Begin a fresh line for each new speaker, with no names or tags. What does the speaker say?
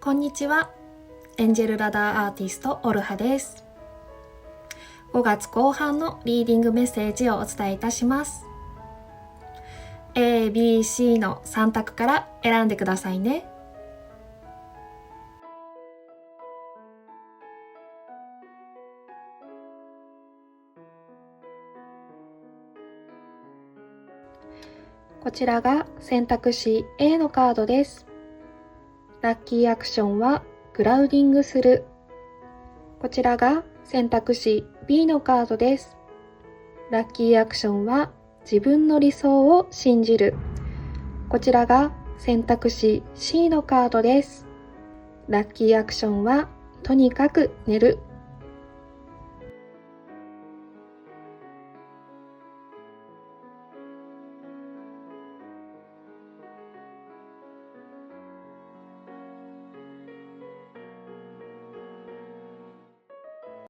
こんにちは。エンジェルラダーアーティストオルハです。5月後半のリーディングメッセージをお伝えいたします。A、B、C の3択から選んでくださいね。こちらが選択肢 A のカードです。ラッキーアクションはグラウディングする。こちらが選択肢 B のカードです。ラッキーアクションは自分の理想を信じる。こちらが選択肢 C のカードです。ラッキーアクションはとにかく寝る。